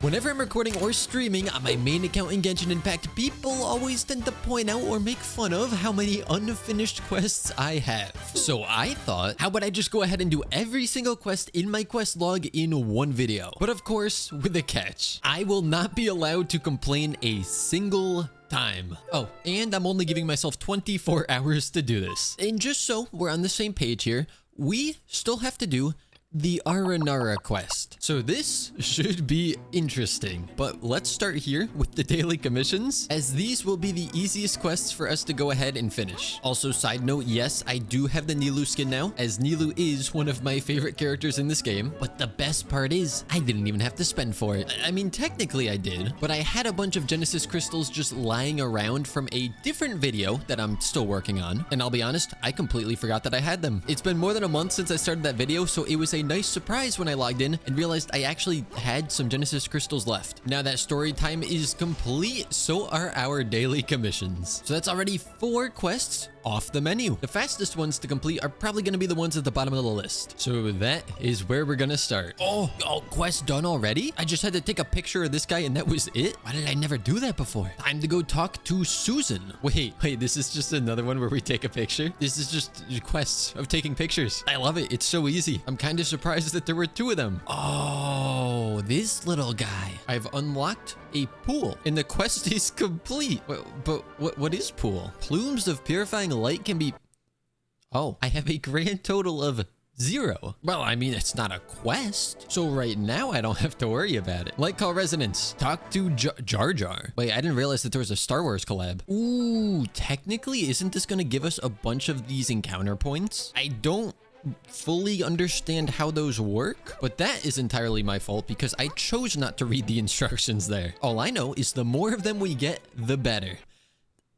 Whenever I'm recording or streaming on my main account in Genshin Impact, people always tend to point out or make fun of how many unfinished quests I have. So I thought, how about I just go ahead and do every single quest in my quest log in one video? But of course, with a catch. I will not be allowed to complain a single time. Oh, and I'm only giving myself 24 hours to do this. And just so we're on the same page here, we still have to do the Aranana quest. So this should be interesting, but let's start here with the daily commissions, as these will be the easiest quests for us to go ahead and finish. Also, side note, yes, I do have the Nilou skin now, as Nilou is one of my favorite characters in this game, but the best part is I didn't even have to spend for it. I mean, technically I did, but I had a bunch of Genesis crystals just lying around from a different video that I'm still working on, and I'll be honest, I completely forgot that I had them. It's been more than a month since I started that video, so it was a nice surprise when I logged in and realized I actually had some Genesis crystals left. Now that story time is complete, so are our daily commissions. So that's already 4 quests off the menu. The fastest ones to complete are probably going to be the ones at the bottom of the list. So that is where we're going to start. Oh, quest done already? I just had to take a picture of this guy and that was it? Why did I never do that before? Time to go talk to Susan. Wait, this is just another one where we take a picture? This is just quests of taking pictures. I love it. It's so easy. I'm kind of surprised that there were 2 of them. Oh, this little guy. I've unlocked a pool and the quest is complete. But what is pool? Plumes of purifying light can be... Oh, I have a grand total of 0. Well, I mean, it's not a quest. So right now, I don't have to worry about it. Light call resonance. Talk to Jar Jar. Wait, I didn't realize that there was a Star Wars collab. Ooh, technically, isn't this going to give us a bunch of these encounter points? I don't fully understand how those work, but that is entirely my fault because I chose not to read the instructions there. All I know is the more of them we get, the better,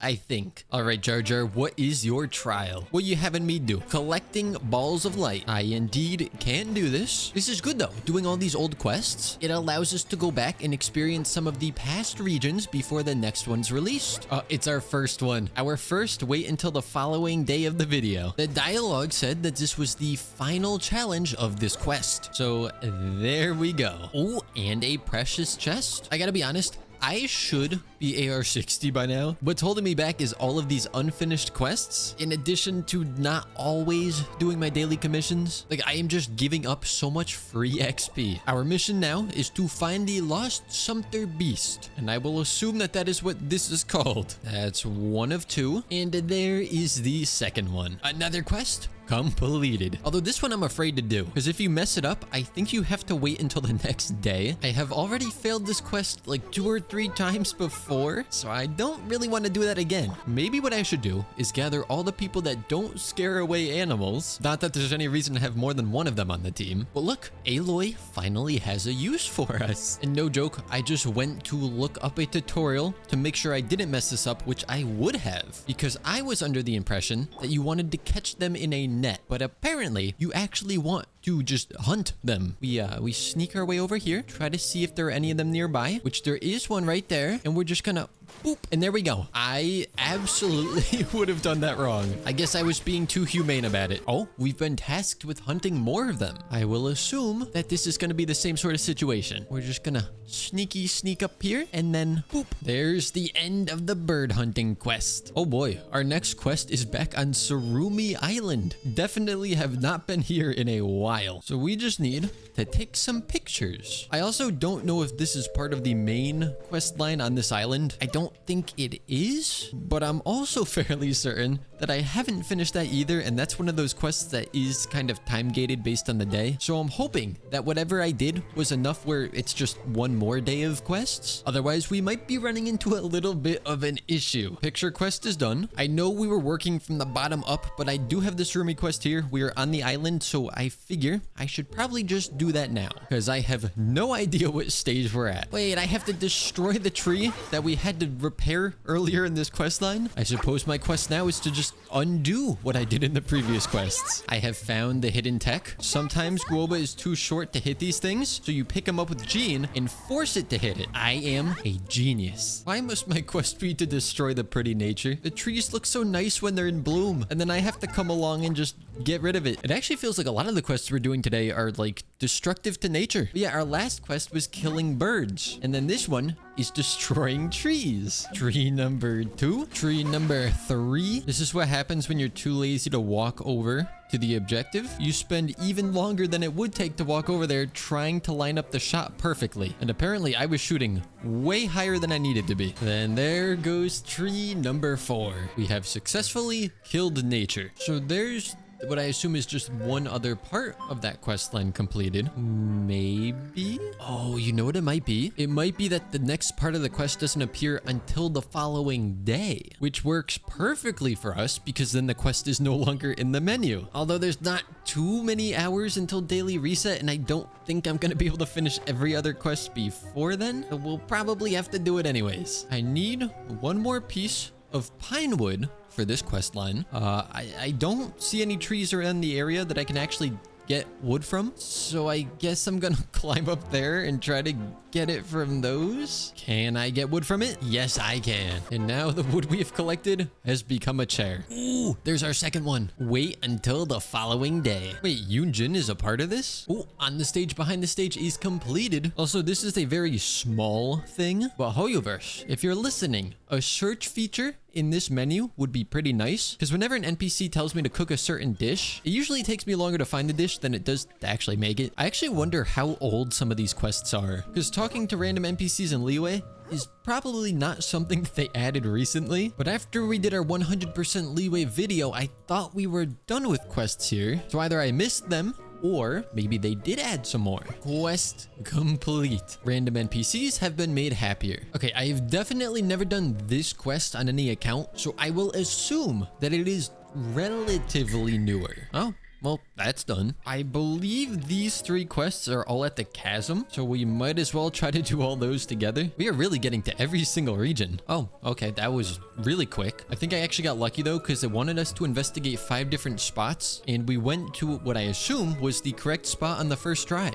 I think. All right, Jar Jar, what is your trial? What are you having me do? Collecting balls of light. I indeed can do this. This is good though. Doing all these old quests, it allows us to go back and experience some of the past regions before the next one's released. It's our first one. Our first wait until the following day of the video. The dialogue said that this was the final challenge of this quest. So there we go. Oh, and a precious chest. I gotta be honest, I should be AR-60 by now. What's holding me back is all of these unfinished quests, in addition to not always doing my daily commissions. Like, I am just giving up so much free XP. Our mission now is to find the lost Sumter Beast, and I will assume that that is what this is called. That's 1 of 2, and there is the second one. Another quest completed. Although this one I'm afraid to do, because if you mess it up, I think you have to wait until the next day. I have already failed this quest like 2 or 3 times before, so I don't really want to do that again. Maybe what I should do is gather all the people that don't scare away animals. Not that there's any reason to have more than 1 of them on the team. But look, Aloy finally has a use for us. And no joke, I just went to look up a tutorial to make sure I didn't mess this up, which I would have, because I was under the impression that you wanted to catch them in a net, but apparently you actually want to just hunt them. We sneak our way over here, try to see if there are any of them nearby, which there is one right there, and we're just gonna boop, and there we go. I absolutely would have done that wrong. I guess I was being too humane about it. Oh, we've been tasked with hunting more of them. I will assume that this is gonna be the same sort of situation. We're just gonna sneak up here, and then boop. There's the end of the bird hunting quest. Oh boy, our next quest is back on Surumi Island. Definitely have not been here in a while. So we just need to take some pictures. I also don't know if this is part of the main quest line on this island. I don't think it is, but I'm also fairly certain that I haven't finished that either, and that's one of those quests that is kind of time gated based on the day. So I'm hoping that whatever I did was enough where it's just 1 more day of quests. Otherwise, we might be running into a little bit of an issue. Picture quest is done. I know we were working from the bottom up, but I do have this Rumi quest here. We are on the island, so I figure I should probably just do that now, because I have no idea what stage we're at. Wait, I have to destroy the tree that we had to repair earlier in this quest line? I suppose my quest now is to just undo what I did in the previous quests. I have found the hidden tech. Sometimes Guoba is too short to hit these things, so you pick him up with Jean and force it to hit it. I am a genius. Why must my quest be to destroy the pretty nature? The trees look so nice when they're in bloom, and then I have to come along and just get rid of it. It actually feels like a lot of the quests we're doing today are like destructive to nature. But yeah, our last quest was killing birds. And then this one is destroying trees. Tree number 2. Tree number 3. This is what happens when you're too lazy to walk over to the objective. You spend even longer than it would take to walk over there trying to line up the shot perfectly. And apparently I was shooting way higher than I needed to be. Then there goes tree number 4. We have successfully killed nature. So there's what I assume is just one other part of that quest line completed. Maybe? Oh, you know what it might be? It might be that the next part of the quest doesn't appear until the following day, which works perfectly for us because then the quest is no longer in the menu. Although there's not too many hours until daily reset, and I don't think I'm gonna be able to finish every other quest before then, so we'll probably have to do it anyways. I need one more piece of pine wood for this quest line. I don't see any trees around the area that I can actually get wood from, so I guess I'm gonna climb up there and try to get it from those. Can I get wood from it? Yes, I can. And now the wood we have collected has become a chair. Ooh, there's our second one. Wait until the following day. Wait, Yunjin is a part of this? Oh, on the stage behind the stage is completed. Also, this is a very small thing, but Hoyoverse, if you're listening, a search feature in this menu would be pretty nice, because whenever an NPC tells me to cook a certain dish, it usually takes me longer to find the dish than it does to actually make it. I actually wonder how old some of these quests are, because talking to random NPCs in Leeway is probably not something that they added recently. But after we did our 100% Leeway video, I thought we were done with quests here. So either I missed them, or maybe they did add some more. Quest complete. Random NPCs have been made happier. Okay, I have definitely never done this quest on any account, so I will assume that it is relatively newer. Oh, well, that's done. I believe these 3 quests are all at the chasm, so we might as well try to do all those together. We are really getting to every single region. Oh, okay, that was really quick. I think I actually got lucky though, because it wanted us to investigate 5 different spots, and we went to what I assume was the correct spot on the first try.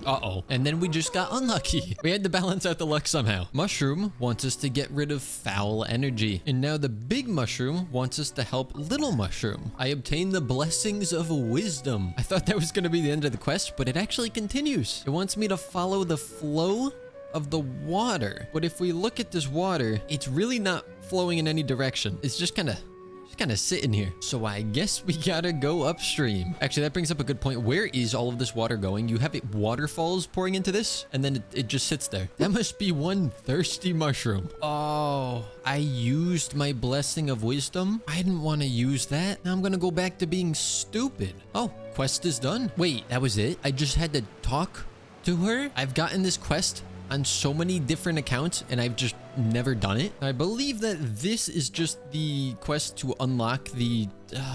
Uh-oh. And then we just got unlucky. We had to balance out the luck somehow. Mushroom wants us to get rid of foul energy. And now the big mushroom wants us to help little mushroom. I obtained the blessings of wisdom. I thought that was going to be the end of the quest, but it actually continues. It wants me to follow the flow of the water. But if we look at this water, it's really not flowing in any direction. It's just kind of sitting here. So I guess we gotta go upstream. Actually, that brings up a good point. Where is all of this water going? You have waterfalls pouring into this, and then it just sits there. That must be one thirsty mushroom. Oh, I used my blessing of wisdom. I didn't want to use that. Now I'm gonna go back to being stupid. Oh, quest is done. Wait, that was it? I just had to talk to her? I've gotten this quest on so many different accounts, and I've just never done it. I believe that this is just the quest to unlock the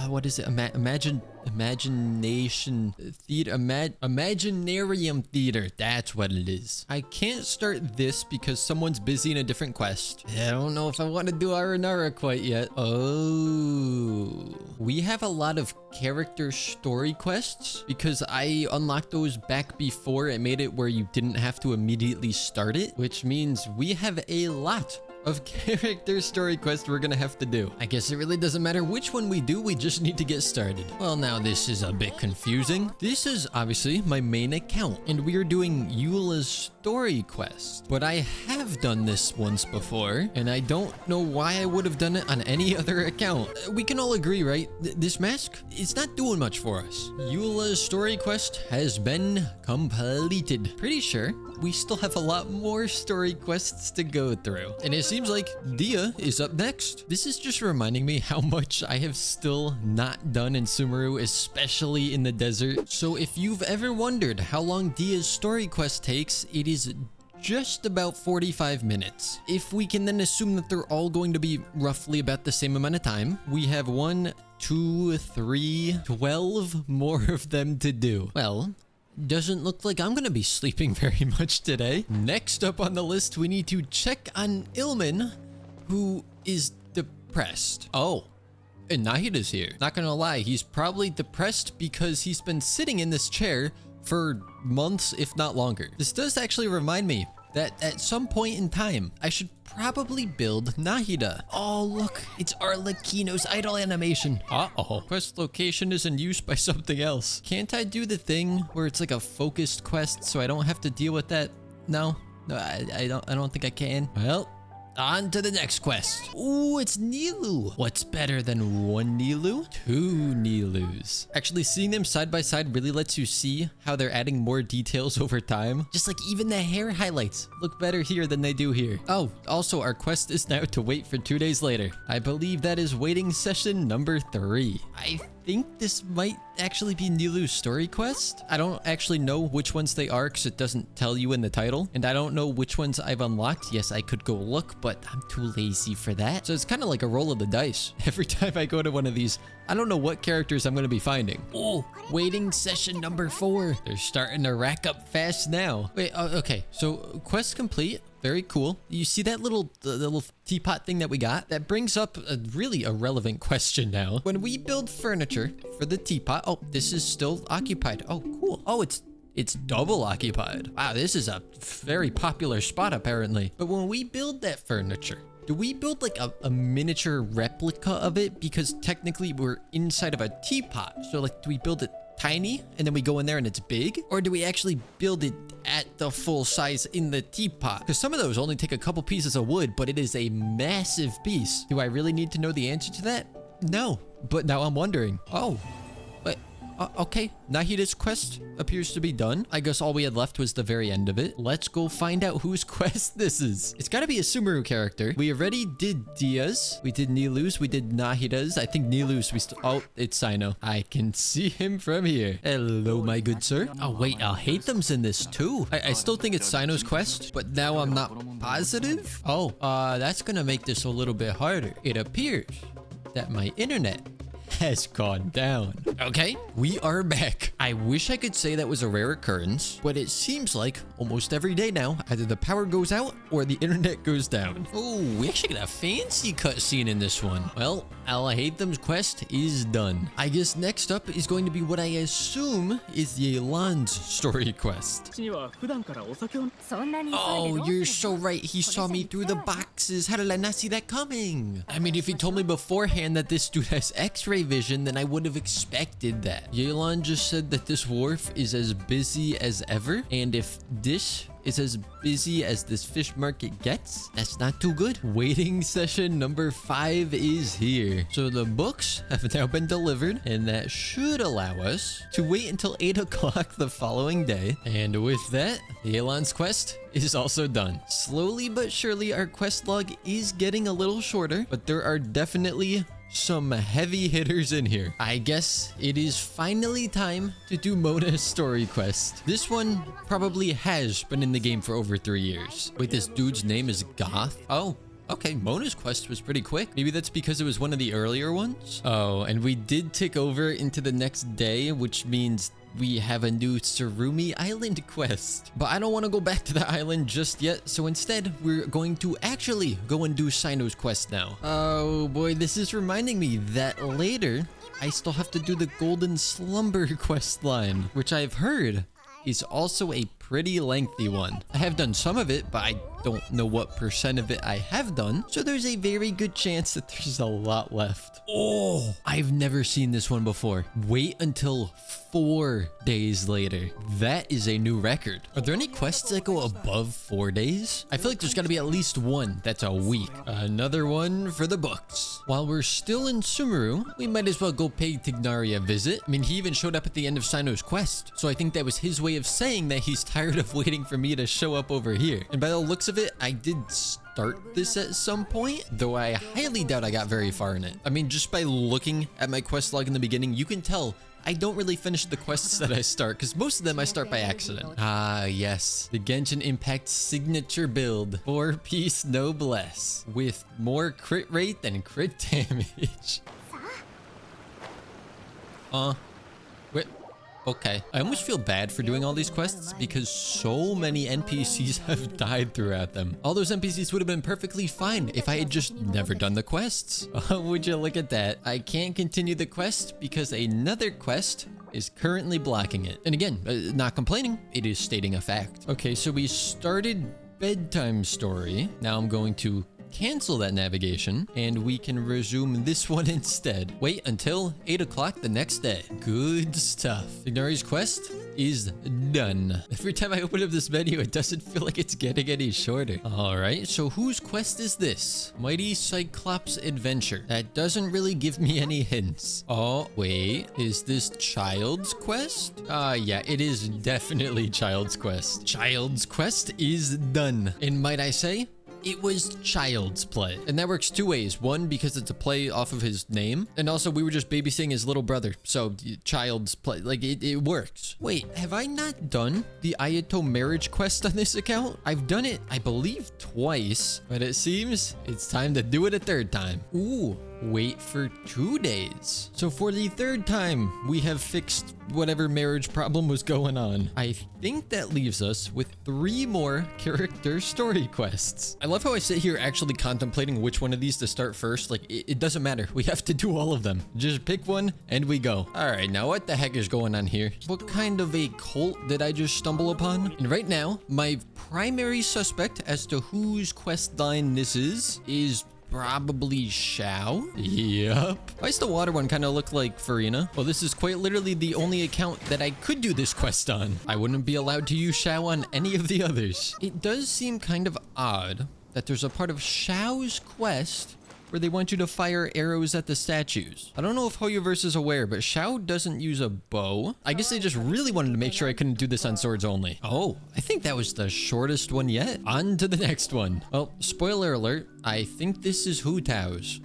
what is it? Imagination theater, Imaginarium theater. That's what it is. I can't start this because someone's busy in a different quest. I don't know if I want to do Aranana quite yet. Oh, we have a lot of character story quests because I unlocked those back before it made it where you didn't have to immediately start it, which means we have a lot of character story quests we're gonna have to do. I guess it really doesn't matter which one we do, we just need to get started. Well, now this is a bit confusing. This is obviously my main account, and we are doing Eula's story quest. But I have done this once before, and I don't know why I would have done it on any other account. We can all agree, right? This mask, it's not doing much for us. Eula's story quest has been completed. Pretty sure we still have a lot more story quests to go through. And it seems like Dia is up next. This is just reminding me how much I have still not done in Sumeru, especially in the desert. So if you've ever wondered how long Dia's story quest takes, it is just about 45 minutes. If we can then assume that they're all going to be roughly about the same amount of time, we have 1, 2, 3, 12 more of them to do. Well, doesn't look like I'm gonna be sleeping very much today. Next up on the list, we need to check on Ilman, who is depressed. Oh, and Nahida's here. Not gonna lie, he's probably depressed because he's been sitting in this chair for months, if not longer. This does actually remind me that at some point in time, I should probably build Nahida. Oh, look, it's Arlecchino's idle animation. Uh-oh. Quest location is in use by something else. Can't I do the thing where it's like a focused quest so I don't have to deal with that? No, I don't think I can. Well, on to the next quest. Ooh, it's Nilou. What's better than one Nilou? Two Nilous. Actually, seeing them side by side really lets you see how they're adding more details over time. Just like even the hair highlights look better here than they do here. Oh, also our quest is now to wait for 2 days later. I believe that is waiting session number 3. I think this might actually be Nilou's story quest. I don't actually know which ones they are because it doesn't tell you in the title. And I don't know which ones I've unlocked. Yes, I could go look, but I'm too lazy for that. So it's kind of like a roll of the dice. Every time I go to one of these, I don't know what characters I'm going to be finding. Oh, waiting session number 4. They're starting to rack up fast now. Wait, okay. So quest complete. Very cool. You see that little teapot thing that we got? That brings up a really irrelevant question now. When we build furniture for the teapot, oh, this is still occupied. Oh, cool. Oh, it's double occupied. Wow, this is a very popular spot apparently. But when we build that furniture, do we build like a miniature replica of it? Because technically we're inside of a teapot. So like, do we build it tiny and then we go in there and it's big? Or do we actually build it at the full size in the teapot? Because some of those only take a couple pieces of wood, but it is a massive piece. Do I really need to know the answer to that? No, but now I'm wondering. Oh, but okay, Nahida's quest appears to be done. I guess all we had left was the very end of it. Let's go find out whose quest this is. It's got to be a Sumeru character. We already did Dia's. We did Nilou's. We did Nahida's. I think Nilou's we still... Oh, it's Sino. I can see him from here. Hello, my good sir. Oh, wait, Alhaitham's in this too. I still think it's Sino's quest, but now I'm not positive. Oh, that's gonna make this a little bit harder. It appears that my internet has gone down. Okay, we are back. I wish I could say that was a rare occurrence, but it seems like almost every day now, either the power goes out or the internet goes down. Oh, we actually got a fancy cutscene in this one. Well, Alhaitham's quest is done. I guess next up is going to be what I assume is Yelan's story quest. Oh, you're so right. He saw me through the boxes. How did I not see that coming? I mean, if he told me beforehand that this dude has X-ray vision, then I would have expected that. Yelan just said that this wharf is as busy as ever, and if this is as busy as this fish market gets, that's not too good. Waiting session number 5 is here. So the books have now been delivered, and that should allow us to wait until 8 o'clock the following day. And with that, Yelan's quest is also done. Slowly but surely, our quest log is getting a little shorter, but there are definitely some heavy hitters in here. I guess it is finally time to do Mona's story quest. This one probably has been in the game for over 3 years. Wait, this dude's name is Goth? Oh, okay, Mona's quest was pretty quick. Maybe that's because it was one of the earlier ones? Oh, and we did tick over into the next day, which means we have a new Tsurumi Island quest. But I don't want to go back to the island just yet, so instead, we're going to actually go and do Sino's quest now. Oh boy, this is reminding me that later, I still have to do the Golden Slumber quest line, which I've heard is also a pretty lengthy one. I have done some of it, but I don't know what percent of it I have done, so there's a very good chance that there's a lot left. Oh, I've never seen this one before. Wait until 4 days later. That is a new record. Are there any quests that go above 4 days? I feel like there's got to be at least one that's a week. Another one for the books. While we're still in Sumeru, we might as well go pay Tignari a visit. I mean, he even showed up at the end of Sino's quest, so I think that was his way of saying that he's tired of waiting for me to show up over here. And by the looks of it, I did start this at some point, though I highly doubt I got very far in it. I mean, just by looking at my quest log in the beginning, you can tell I don't really finish the quests that I start, because most of them I start by accident. Ah, yes. The Genshin Impact signature build. 4-piece noblesse. With more crit rate than crit damage. Wait. Okay. I almost feel bad for doing all these quests because so many NPCs have died throughout them. All those NPCs would have been perfectly fine if I had just never done the quests. Oh, would you look at that? I can't continue the quest because another quest is currently blocking it. And again, not complaining, it is stating a fact. Okay, so we started Bedtime Story. Now I'm going to cancel that navigation and we can resume this one instead. Wait until 8 o'clock the next day. Good stuff. Ignori's quest is done. Every time I open up this menu, it doesn't feel like it's getting any shorter. All right, so whose quest is this? Mighty Cyclops Adventure. That doesn't really give me any hints. Oh, wait, is this Child's Quest? Yeah, it is definitely Child's Quest. Child's Quest is done. And might I say, it was Child's Play. And that works two ways. One, because it's a play off of his name. And also, we were just babysitting his little brother. So, Child's Play. Like, it works. Wait, have I not done the Ayato marriage quest on this account? I've done it, I believe, twice. But it seems it's time to do it a third time. Ooh. Wait for 2 days. So for the third time, we have fixed whatever marriage problem was going on. I think that leaves us with 3 more character story quests. I love how I sit here actually contemplating which one of these to start first. Like, it doesn't matter. We have to do all of them. Just pick one and we go. All right, now what the heck is going on here? What kind of a cult did I just stumble upon? And right now, my primary suspect as to whose quest line this is probably Shao. Yep. Why does the water one kind of look like Farina? Well, this is quite literally the only account that I could do this quest on. I wouldn't be allowed to use Shao on any of the others. It does seem kind of odd that there's a part of Shao's quest where they want you to fire arrows at the statues. I don't know if Hoyoverse is aware, but Shao doesn't use a bow. I guess they just really wanted to make sure I couldn't do this on swords only. Oh, I think that was the shortest one yet. On to the next one. Well, spoiler alert, I think this is Hu Tao's.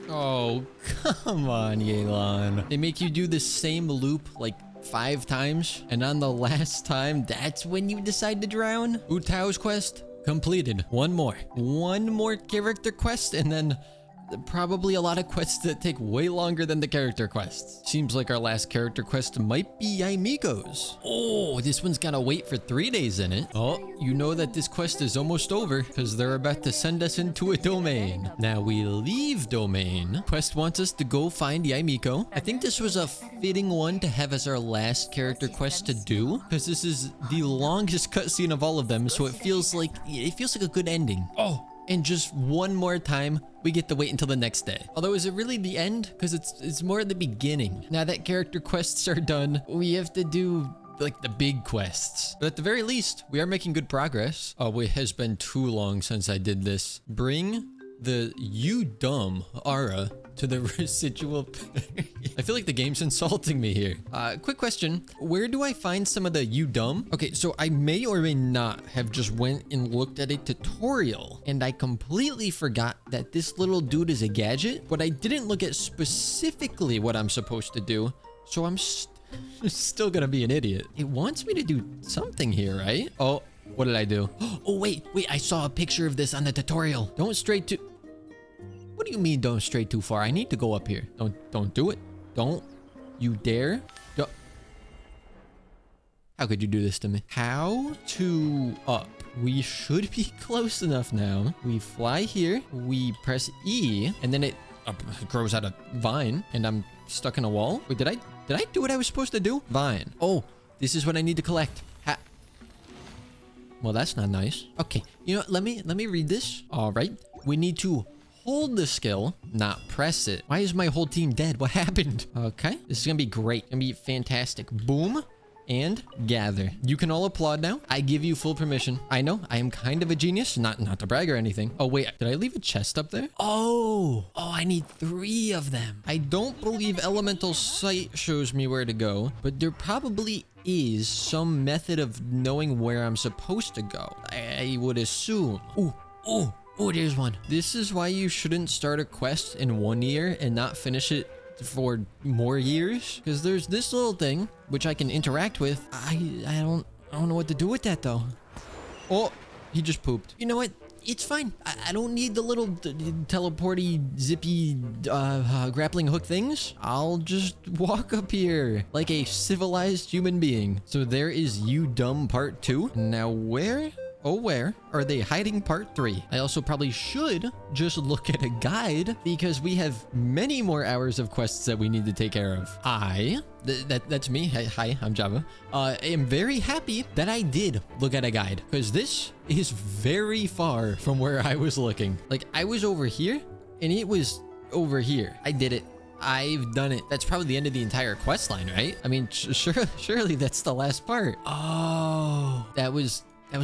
Oh, come on, Yelan. They make you do the same loop like 5 times, and on the last time, that's when you decide to drown? Hu Tao's quest completed. One more character quest, and then probably a lot of quests that take way longer than the character quests. Seems like our last character quest might be Yaimiko's. Oh, this one's gotta wait for 3 days in it. Oh, you know that this quest is almost over because they're about to send us into a domain. Now we leave domain. Quest wants us to go find Yaimiko. I think this was a fitting one to have as our last character quest to do because this is the longest cutscene of all of them, so it feels like a good ending. Oh, and just one more time, we get to wait until the next day. Although, is it really the end? Because it's more at the beginning. Now that character quests are done, we have to do like the big quests. But at the very least, we are making good progress. Oh, it has been too long since I did this. Bring the you dumb Ara to the residual. I feel like the game's insulting me here. Quick question. Where do I find some of the you dumb? Okay, so I may or may not have just went and looked at a tutorial and I completely forgot that this little dude is a gadget, but I didn't look at specifically what I'm supposed to do. So I'm still gonna be an idiot. It wants me to do something here, right? Oh, what did I do? Oh, wait, I saw a picture of this on the tutorial. Don't stray too... What do you mean don't stray too far? I need to go up here. Don't do it. Don't you dare. Don't. How could you do this to me? How to up? We should be close enough now. We fly here. We press E, and then it grows out a vine, and I'm stuck in a wall. Wait, did I do what I was supposed to do? Vine. Oh, this is what I need to collect. Well, that's not nice. Okay, you know what? Let me read this. All right, we need to hold the skill, not press it. Why is my whole team dead? What happened? Okay, this is gonna be great. Gonna be fantastic. Boom. And gather. You can all applaud now. I give you full permission. I know I am kind of a genius, not to brag or anything. Oh wait, did I leave a chest up there? Oh, I need 3 of them. I don't believe Elemental Sight shows me where to go, but there probably is some method of knowing where I'm supposed to go. I would assume. Oh, there's one. This is why you shouldn't start a quest in 1 year and not finish it for more years, because there's this little thing which I can interact with. I don't know what to do with that though. Oh, he just pooped. You know what? It's fine. I don't need the little teleporty, zippy, grappling hook things. I'll just walk up here like a civilized human being. So there is You Dumb Part 2. Now where Oh, where are they hiding part 3? I also probably should just look at a guide because we have many more hours of quests that we need to take care of. That's me. Hi, I'm Java. I am very happy that I did look at a guide because this is very far from where I was looking. Like, I was over here and it was over here. I did it. I've done it. That's probably the end of the entire quest line, right? I mean, surely that's the last part. Oh, that was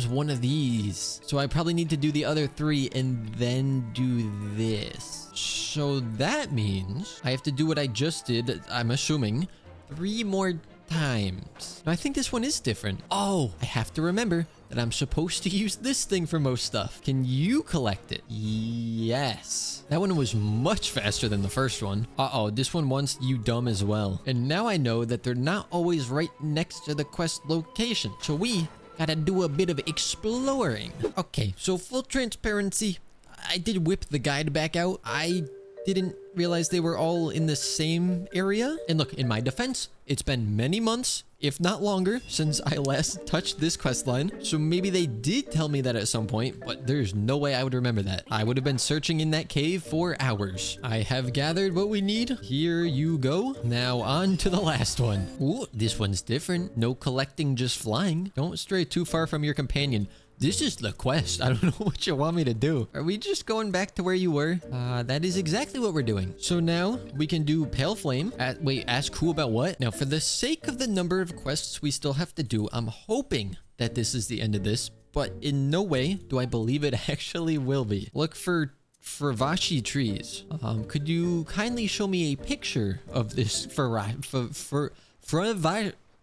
one of these. So I probably need to do the other 3 and then do this. So that means I have to do what I just did, I'm assuming, 3 more times. Now, I think this one is different. Oh, I have to remember that I'm supposed to use this thing for most stuff. Can you collect it? Yes. That one was much faster than the first one. Uh-oh, this one wants you dumb as well. And now I know that they're not always right next to the quest location. So we gotta do a bit of exploring. Okay, so full transparency, I did whip the guide back out. I didn't realize they were all in the same area. And look, in my defense, it's been many months, if not longer, since I last touched this quest line. So maybe they did tell me that at some point, but there's no way I would remember that. I would have been searching in that cave for hours. I have gathered what we need. Here you go. Now on to the last one. Ooh, this one's different. No collecting, just flying. Don't stray too far from your companion. This is the quest. I don't know what you want me to do. Are we just going back to where you were? That is exactly what we're doing. So now we can do Pale Flame. Wait, ask who about what? Now, for the sake of the number of quests we still have to do, I'm hoping that this is the end of this, but in no way do I believe it actually will be. Look for Fravashi trees. Could you kindly show me a picture of this Fravashi?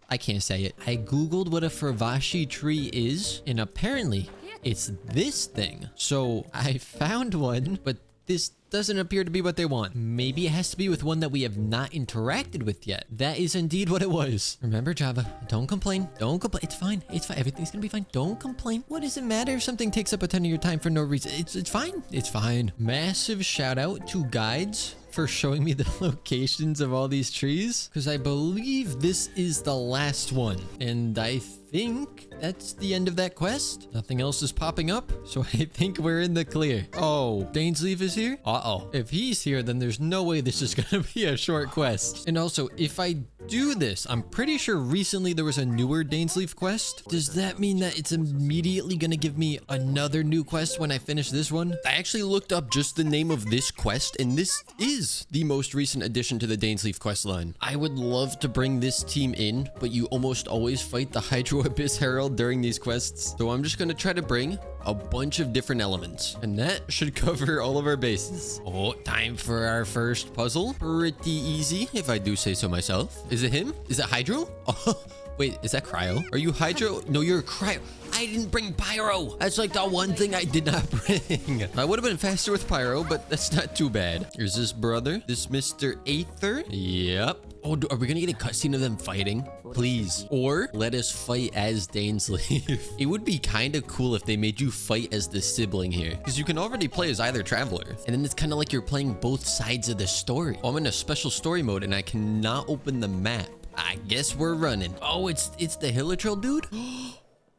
I can't say it. I googled what a Fravashi tree is, and apparently it's this thing. So I found one, but this doesn't appear to be what they want. Maybe it has to be with one that we have not interacted with yet. That is indeed what it was. Remember, Java, don't complain. Don't complain. It's fine. It's fine. Everything's gonna be fine. Don't complain. What does it matter if something takes up a ton of your time for no reason? It's fine. It's fine. Massive shout out to guides for showing me the locations of all these trees, because I believe this is the last one, and I think that's the end of that quest. Nothing else is popping up, so I think we're in the clear. Oh, Dainsleif is here? Uh-oh. If he's here, then there's no way this is gonna be a short quest. And also, if I do this, I'm pretty sure recently there was a newer Dainsleif quest. Does that mean that it's immediately gonna give me another new quest when I finish this one? I actually looked up just the name of this quest, and this is the most recent addition to the Dainsleif quest line. I would love to bring this team in, but you almost always fight the Hydro Abyss Herald during these quests. So I'm just gonna try to bring a bunch of different elements, and that should cover all of our bases. Oh, time for our first puzzle. Pretty easy, if I do say so myself. Is it him? Is it Hydro? Oh, wait, is that Cryo? Are you Hydro? No, you're Cryo. I didn't bring Pyro. That's like the one thing I did not bring. I would have been faster with Pyro, but that's not too bad. Here's this brother, this Mr. Aether. Yep. Oh, are we gonna get a cutscene of them fighting? Please. Or let us fight as Dainsleif. It would be kind of cool if they made you fight as the sibling here, because you can already play as either traveler, and then it's kind of like you're playing both sides of the story. Oh, I'm in a special story mode, and I cannot open the map. I guess we're running. Oh, it's the Hilitril dude?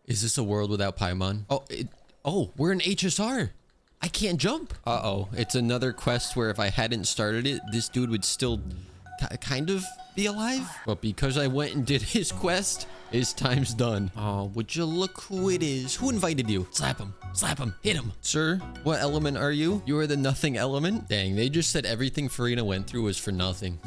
Is this a world without Paimon? Oh, we're in HSR. I can't jump. Uh-oh. It's another quest where if I hadn't started it, this dude would still kind of be alive. But because I went and did his quest, his time's done. Oh, would you look who it is? Who invited you? Slap him. Slap him. Hit him. Sir, what element are you? You are the nothing element? Dang, they just said everything Farina went through was for nothing.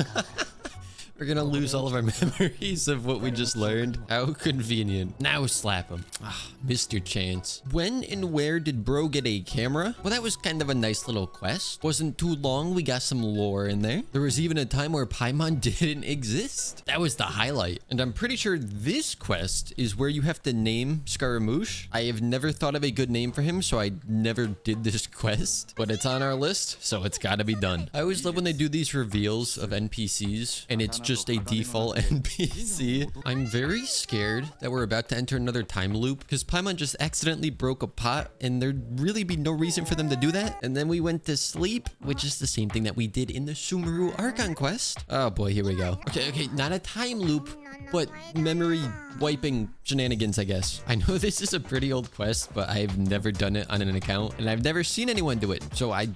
We're gonna lose all of our memories of what we just learned. How convenient. Now slap him. Ah, missed your chance. When and where did bro get a camera? Well, that was kind of a nice little quest. Wasn't too long. We got some lore in there. There was even a time where Paimon didn't exist. That was the highlight. And I'm pretty sure this quest is where you have to name Scaramouche. I have never thought of a good name for him, so I never did this quest. But it's on our list, so it's gotta be done. I always love when they do these reveals of NPCs, and it's just a default NPC. I'm very scared that we're about to enter another time loop because Paimon just accidentally broke a pot and there'd really be no reason for them to do that. And then we went to sleep, which is the same thing that we did in the Sumeru Archon quest. Oh boy, here we go. Okay, not a time loop, but memory wiping shenanigans, I guess. I know this is a pretty old quest, but I've never done it on an account and I've never seen anyone do it. So I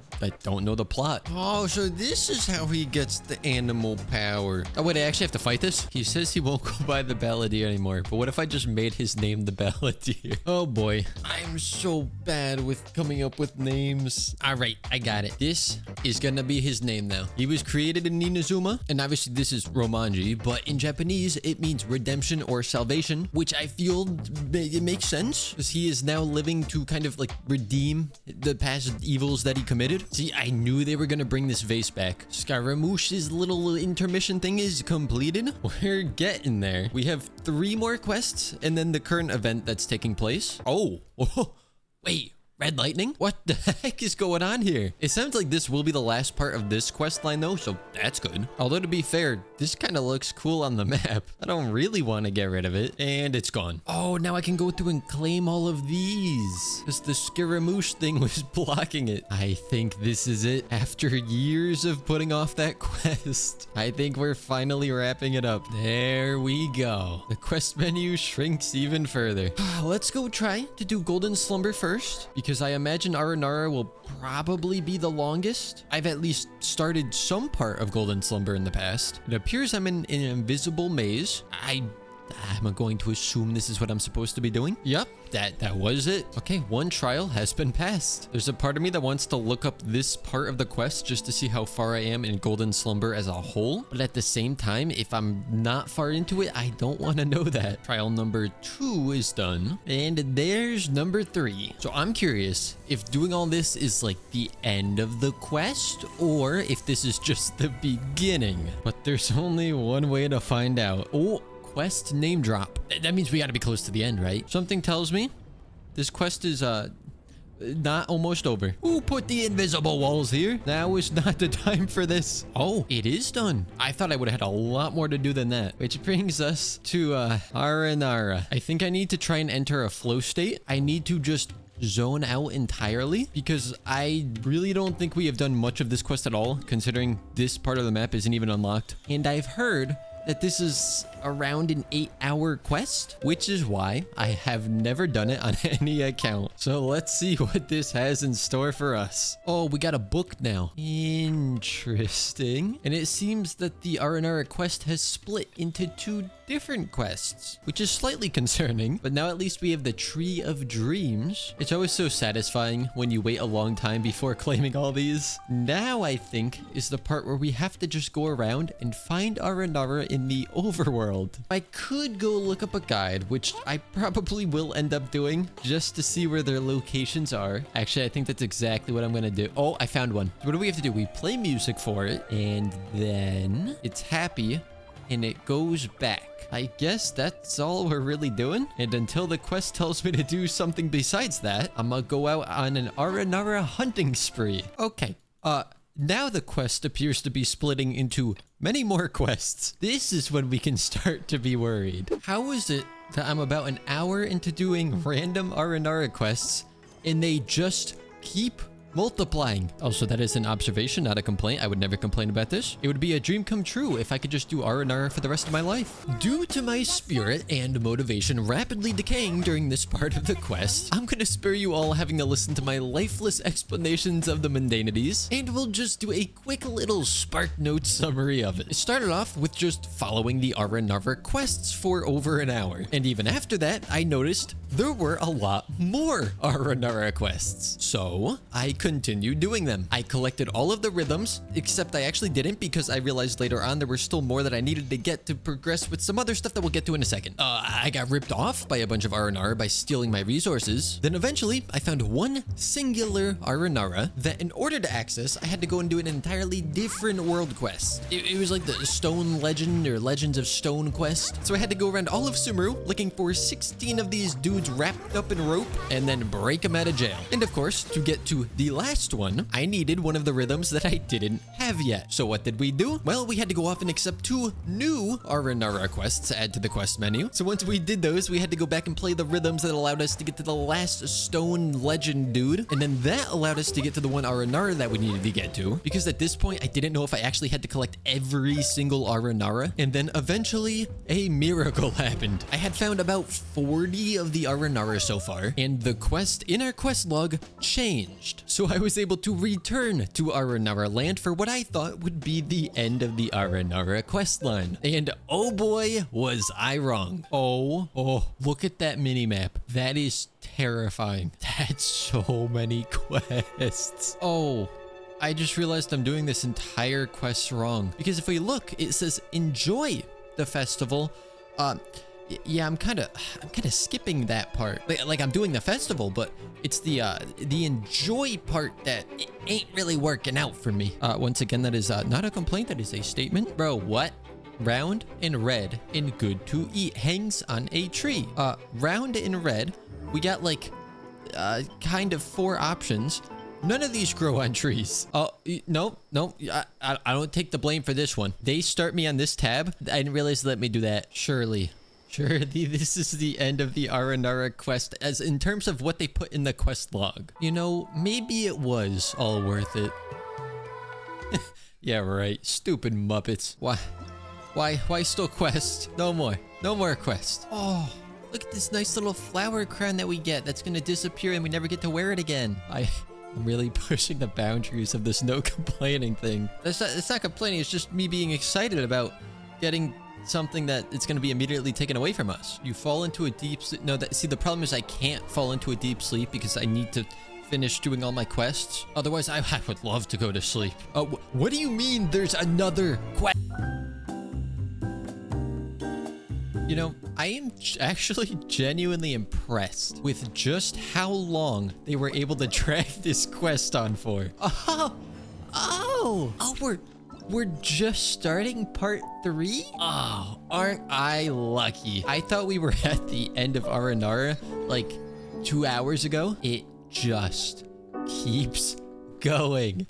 don't know the plot. Oh, so this is how he gets the animal power. Oh wait, I actually have to fight this? He says he won't go by the Balladeer anymore, but what if I just made his name the Balladeer? Oh boy, I'm so bad with coming up with names. All right, I got it. This is gonna be his name now. He was created in Ninazuma, and obviously this is Romanji, but in Japanese, it means redemption or salvation, which I feel it makes sense because he is now living to kind of like redeem the past evils that he committed. See, I knew they were gonna bring this vase back. Scaramouche's little intermission thing is completed. We're getting there. We have 3 more quests and then the current event that's taking place. Oh, wait. Red lightning? What the heck is going on here? It sounds like this will be the last part of this quest line though, so that's good. Although to be fair, this kind of looks cool on the map. I don't really want to get rid of it. And it's gone. Oh, now I can go through and claim all of these. Because the Scaramouche thing was blocking it. I think this is it. After years of putting off that quest, I think we're finally wrapping it up. There we go. The quest menu shrinks even further. Let's go try to do Golden Slumber first, because I imagine Aranana will probably be the longest. I've at least started some part of Golden Slumber in the past. It appears I'm in an invisible maze. I'm going to assume this is what I'm supposed to be doing. Yep, that was it. Okay, 1 trial has been passed. There's a part of me that wants to look up this part of the quest just to see how far I am in Golden Slumber as a whole. But at the same time, if I'm not far into it, I don't want to know that. Trial number 2 is done. And there's number 3. So I'm curious if doing all this is like the end of the quest or if this is just the beginning. But there's only one way to find out. Oh, quest name drop. That means we got to be close to the end, right? Something tells me this quest is not almost over. Who put the invisible walls here? Now is not the time for this. Oh, it is done. I thought I would have had a lot more to do than that, which brings us to Aranana. I think I need to try and enter a flow state. I need to just zone out entirely because I really don't think we have done much of this quest at all, considering this part of the map isn't even unlocked. And I've heard that this is around an 8-hour quest, which is why I have never done it on any account. So let's see what this has in store for us. Oh, we got a book now. Interesting. And it seems that the Aranana quest has split into 2 different quests, which is slightly concerning, but now at least we have the Tree of Dreams. It's always so satisfying when you wait a long time before claiming all these. Now I think is the part where we have to just go around and find Aranana in the overworld. I could go look up a guide, which I probably will end up doing just to see where their locations are. Actually, I think that's exactly what I'm gonna do. Oh, I found one. What do we have to do? We play music for it, and then it's happy, and it goes back. I guess that's all we're really doing. And until the quest tells me to do something besides that, I'm gonna go out on an Aranana hunting spree. Okay, now the quest appears to be splitting into many more quests. This is when we can start to be worried. How is it that I'm about an hour into doing random Aranana quests and they just keep multiplying? Also, that is an observation, not a complaint. I would never complain about this. It would be a dream come true if I could just do Aranana for the rest of my life. Due to my spirit and motivation rapidly decaying during this part of the quest, I'm gonna spare you all having to listen to my lifeless explanations of the mundanities, and we'll just do a quick little Spark Notes summary of it. It started off with just following the Aranana quests for over an hour, and even after that, I noticed there were a lot more Aranana quests. So I continued doing them. I collected all of the rhythms, except I actually didn't because I realized later on there were still more that I needed to get to progress with some other stuff that we'll get to in a second. I got ripped off by a bunch of Aranana by stealing my resources. Then eventually I found one singular Aranana that in order to access, I had to go and do an entirely different world quest. It was like the Stone Legend or Legends of Stone quest. So I had to go around all of Sumeru looking for 16 of these dudes wrapped up in rope and then break them out of jail. And of course, to get to the last one, I needed one of the rhythms that I didn't have yet. So what did we do? Well, we had to go off and accept 2 new Aranana quests to add to the quest menu. So once we did those, we had to go back and play the rhythms that allowed us to get to the last stone legend dude. And then that allowed us to get to the one Aranara that we needed to get to. Because at this point, I didn't know if I actually had to collect every single Aranara. And then eventually, a miracle happened. I had found about 40 of the Aranara so far, and the quest in our quest log changed. So I was able to return to Aranara land for what I thought would be the end of the Aranara quest line. And oh boy, was I wrong. Oh, look at that minimap. That is terrifying. That's so many quests. Oh, I just realized I'm doing this entire quest wrong. Because if we look, it says enjoy the festival. Yeah, I'm kind of skipping that part. Like I'm doing the festival, but it's the enjoy part that it ain't really working out for me. Once again, that is not a complaint. That is a statement. Bro, what? Round and red and good to eat hangs on a tree. Round and red. We got like kind of 4 options. None of these grow on trees. Oh, no. I don't take the blame for this one. They start me on this tab. I didn't realize they let me do that. Surely, this is the end of the Aranara quest, as in terms of what they put in the quest log. You know, maybe it was all worth it. Yeah, right. Stupid Muppets. Why still quest? No more quest. Oh, look at this nice little flower crown that we get. That's gonna disappear and we never get to wear it again. I'm really pushing the boundaries of this no complaining thing. It's not complaining. It's just me being excited about getting something that it's going to be immediately taken away from us. You fall into a deep sleep. No, see, the problem is I can't fall into a deep sleep because I need to finish doing all my quests. Otherwise, I would love to go to sleep. What do you mean there's another quest? You know, I am actually genuinely impressed with just how long they were able to drag this quest on for. We're just starting part 3? Oh, aren't I lucky? I thought we were at the end of Aranara like 2 hours ago. It just keeps going.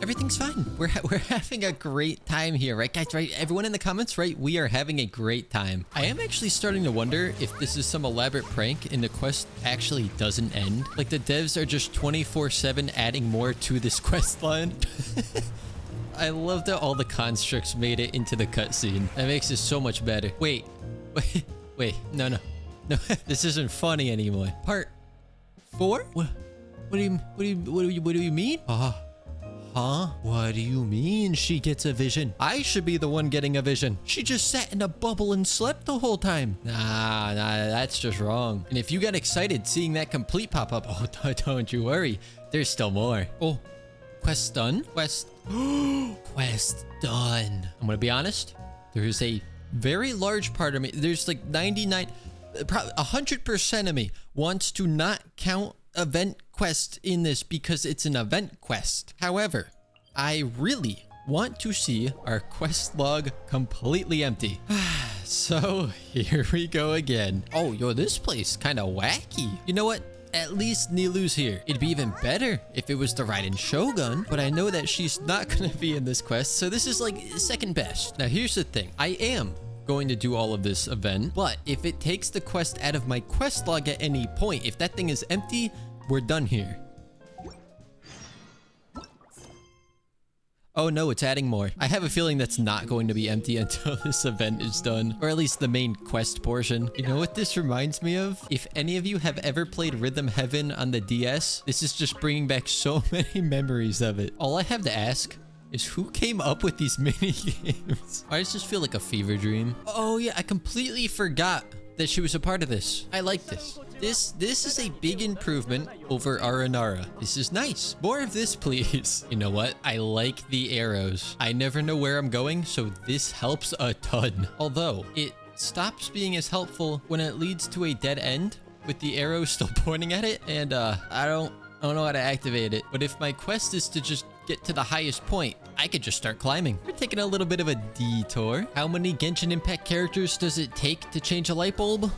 Everything's fine. We're having a great time here, right, guys? Right? Everyone in the comments, right? We are having a great time. I am actually starting to wonder if this is some elaborate prank and the quest actually doesn't end. Like the devs are just 24/7 adding more to this quest line. I love that all the constructs made it into the cutscene. That makes it so much better. Wait. No. This isn't funny anymore. Part 4? What do you mean? Huh? What do you mean she gets a vision? I should be the one getting a vision. She just sat in a bubble and slept the whole time. Nah, that's just wrong. And if you got excited seeing that complete pop up, oh, don't you worry. There's still more. Oh, quest done? Quest done. I'm gonna be honest. There's a very large part of me. There's like 100% of me wants to not count event quest in this because it's an event quest. However, I really want to see our quest log completely empty. So here we go again. Oh, yo, this place kind of wacky. You know what? At least Nilu's here. It'd be even better if it was the Raiden Shogun, but I know that she's not gonna be in this quest, so this is like second best. Now here's the thing. I am going to do all of this event, but if it takes the quest out of my quest log at any point, if that thing is empty, we're done here. Oh no, it's adding more. I have a feeling that's not going to be empty until this event is done, or at least the main quest portion. You know what this reminds me of? If any of you have ever played Rhythm Heaven on the DS, this is just bringing back so many memories of it. All I have to ask is who came up with these mini games? Why does this feel like a fever dream? Oh yeah, I completely forgot that she was a part of this. I like this. This is a big improvement over Aranara. This is nice. More of this, please. You know what? I like the arrows. I never know where I'm going, so this helps a ton. Although, it stops being as helpful when it leads to a dead end with the arrow still pointing at it, and I don't know how to activate it. But if my quest is to just get to the highest point, I could just start climbing. We're taking a little bit of a detour. How many Genshin Impact characters does it take to change a light bulb?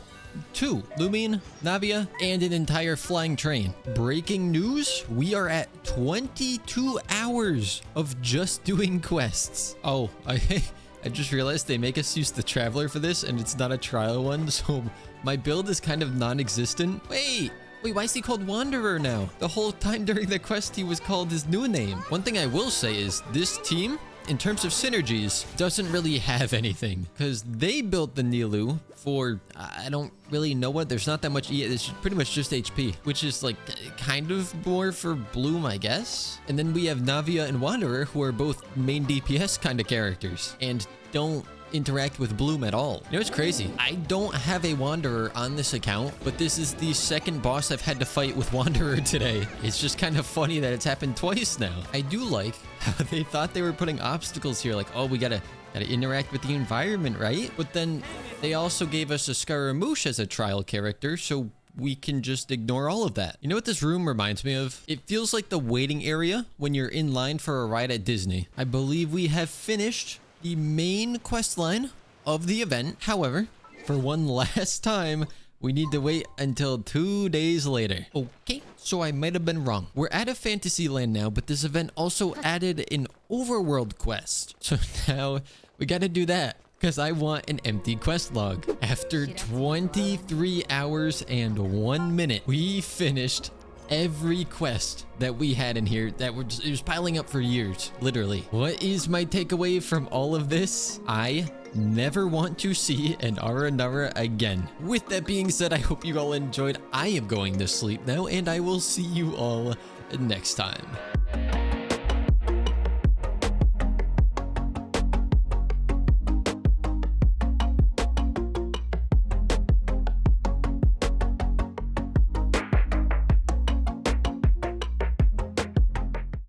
2, Lumine, Navia, and an entire flying train. Breaking news, we are at 22 hours of just doing quests. Oh, I just realized they make us use the Traveler for this, and it's not a trial one, so my build is kind of non-existent. Wait, why is he called Wanderer now? The whole time during the quest, he was called his new name. One thing I will say is this team, in terms of synergies, doesn't really have anything, because they built the Nilou for, I don't really know what, there's not that much, it's pretty much just HP, which is like kind of more for Bloom, I guess. And then we have Navia and Wanderer, who are both main DPS kind of characters and don't interact with Bloom at all. You know what's crazy? I don't have a Wanderer on this account, but this is the second boss I've had to fight with Wanderer today. It's just kind of funny that it's happened twice now. I do like how they thought they were putting obstacles here, like, oh, we gotta interact with the environment, right? But then they also gave us a Scaramouche as a trial character, so we can just ignore all of that. You know what this room reminds me of? It feels like the waiting area when you're in line for a ride at Disney. I believe we have finished the main quest line of the event. However, for one last time, we need to wait until 2 days later. Okay, so I might have been wrong. We're at a Fantasyland now, but this event also added an overworld quest. So now we gotta do that, because I want an empty quest log. After 23 hours and 1 minute, we finished every quest that we had in here that it was piling up for years, literally. What is my takeaway from all of this? I never want to see an Aranana again. With that being said, I hope you all enjoyed. I am going to sleep now, and I will see you all next time.